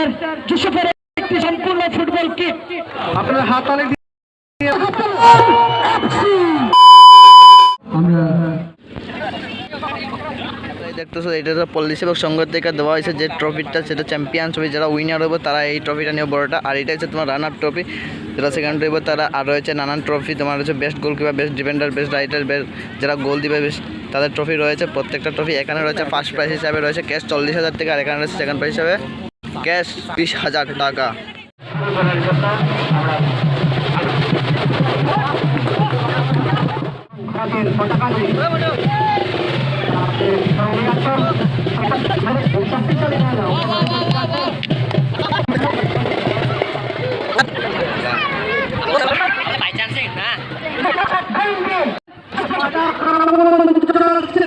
Mister জুসুফের একটি সম্পূর্ণ football kit আপনার হাততালি আমরা দেখতেছো এটা তো পল্লী সেবক সংঘ থেকে দেওয়া হয়েছে যে ট্রফিটা, সেটা চ্যাম্পিয়ন ট্রফি। যারা উইনার হবে তারা এই ট্রফিটা নিয়ে বড়টা। আর এটা হচ্ছে তোমার রানার ট্রফি, যারা সেকেন্ড হইব তারা। আর রয়েছে নানান ট্রফি, তোমার হচ্ছে best goalkeeper, best defender, best writer, best যারা গোল দিবে বেস্ট, তাদের ট্রফি রয়েছে। প্রত্যেকটা ট্রফি এখানে রয়েছে ফার্স্ট প্রাইজ হিসাবে রয়েছে ক্যাশ 40,000 টাকা, আর এখানে রয়েছে সেকেন্ড প্রাইজ হিসাবে ক্যাশ 20,000 টাকা।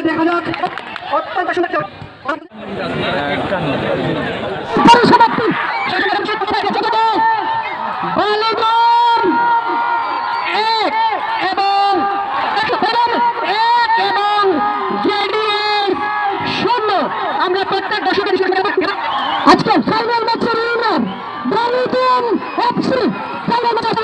দেখা যাক অত্যন্ত সুন্দর আমরা প্রত্যেক দর্শকের আজকে ফাইনাল ম্যাচের উইনার ব্রালিটন এফসি ফাইনাল ম্যাচের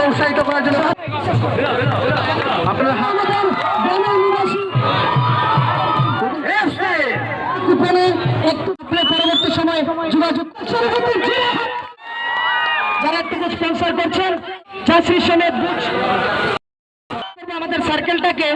উৎসাহিত করার জন্য আপনার পরবর্তী সময় যোগাযোগ যারা থেকে স্পন্সর করছেন জাসি সমেত আমাদের সার্কেলটাকে